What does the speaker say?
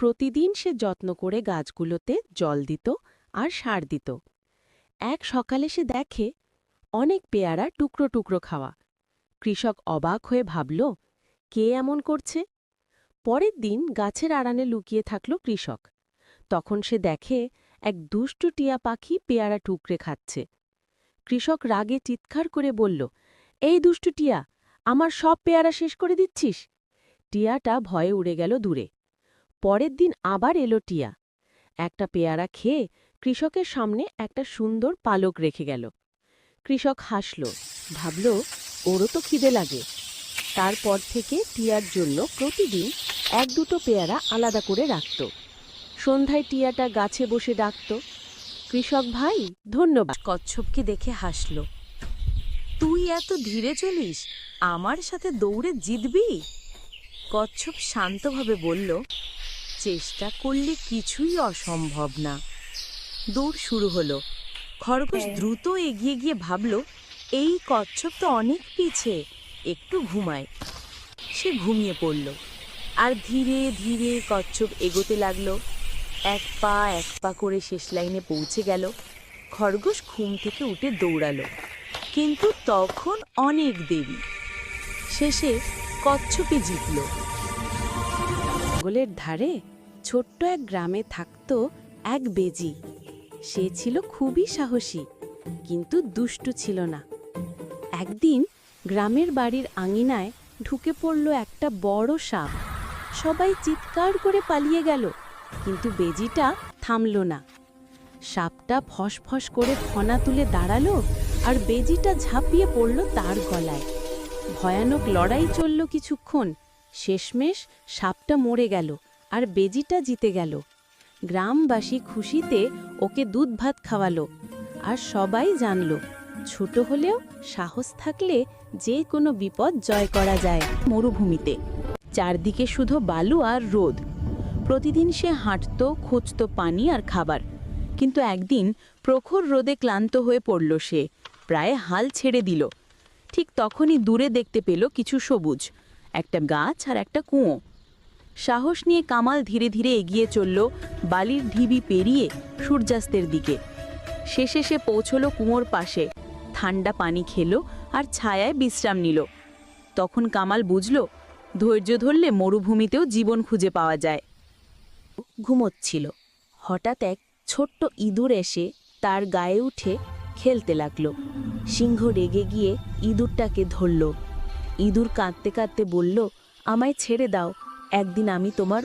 প্রতিদিন সে যত্ন করে গাছগুলোতে জল দিত আর সার দিত। এক সকালে সে দেখে অনেক পেয়ারা টুকরো টুকরো খাওয়া। কৃষক অবাক হয়ে ভাবল, কে এমন করছে? পরের দিন গাছের আড়ালে লুকিয়ে থাকল কৃষক। তখন সে দেখে এক দুষ্টু টিয়া পাখি পেয়ারা টুকরে খাচ্ছে। কৃষক রাগে চিৎকার করে বলল, এই দুষ্টু টিয়া, আমার সব পেয়ারা শেষ করে দিচ্ছিস? টিয়াটা ভয়ে উড়ে গেল দূরে। পরের দিন আবার এলো টিয়া। একটা পেয়ারা খেয়ে কৃষকের সামনে একটা সুন্দর পালক রেখে গেল। কৃষক হাসল, ভাবল, ওরও তো খিদে লাগে। তারপর থেকে টিয়ার জন্য প্রতিদিন এক দুটো পেয়ারা আলাদা করে রাখত। সন্ধ্যায় টিয়াটা গাছে বসে ডাকত, কৃষক ভাই ধন্যবাদ। কচ্ছপকে দেখে হাসল, তুই এত ধীরে চলিস, আমার সাথে দৌড়ে জিতবি? কচ্ছপ শান্তভাবে বলল, চেষ্টা করলে কিছুই অসম্ভব না। দৌড় শুরু হলো। খরগোশ দ্রুত এগিয়ে গিয়ে ভাবল, এই কচ্ছপ তো অনেক পিছে, একটু ঘুমায়। সে ঘুমিয়ে পড়ল। আর ধীরে ধীরে কচ্ছপ এগোতে লাগলো। এক পা করে শেষ লাইনে পৌঁছে গেল। খরগোশ ঘুম থেকে উঠে দৌড়ালো, কিন্তু তখন অনেক দেরি। শেষে কচ্ছপই জিতল। জঙ্গলের ধারে ছোট্ট এক গ্রামে থাকত এক বেজি। সে ছিল খুবই সাহসী, কিন্তু দুষ্টু ছিল না। একদিন গ্রামের বাড়ির আঙিনায় ঢুকে পড়ল একটা বড় সাপ। সবাই চিৎকার করে পালিয়ে গেল, কিন্তু বেজিটা থামল না। সাপটা ফসফস করে ফনা তুলে দাঁড়ালো, আর বেজিটা ঝাঁপিয়ে পড়ল তার গলায়। ভয়ানক লড়াই চলল কিছুক্ষণ। শেষমেশ সাপটা মরে গেল, আর বেজিটা জিতে গেল। গ্রামবাসী খুশিতে ওকে দুধ ভাত খাওয়ালো, আর সবাই জানল, ছোট হলেও সাহস থাকলে যে কোনো বিপদ জয় করা যায়। মরুভূমিতে চারদিকে শুধু বালু আর রোদ। প্রতিদিন সে হাঁটত, খুঁজত পানি আর খাবার। কিন্তু একদিন প্রখর রোদে ক্লান্ত হয়ে পড়ল সে, প্রায় হাল ছেড়ে দিল। ঠিক তখনই দূরে দেখতে পেল কিছু সবুজ, একটা গাছ আর একটা কুঁয়ো। সাহস নিয়ে কামাল ধীরে ধীরে এগিয়ে চলল, বালির ঢিবি পেরিয়ে সূর্যাস্তের দিকে। শেষে সে পৌঁছল কুঁয়োর পাশে, ঠান্ডা পানি খেল আর ছায়ায় বিশ্রাম নিল। তখন কামাল বুঝল, ধৈর্য ধরলে মরুভূমিতেও জীবন খুঁজে পাওয়া যায়। ঘুমোচ্ছিল, হঠাৎ এক ছোট্ট ইঁদুর এসে তার গায়ে উঠে খেলতে লাগলো। সিংহ রেগে গিয়ে ইঁদুরটাকে ধরল। ইঁদুর কাঁদতে কাঁদতে বলল, আমায় ছেড়ে দাও, একদিন আমি তোমার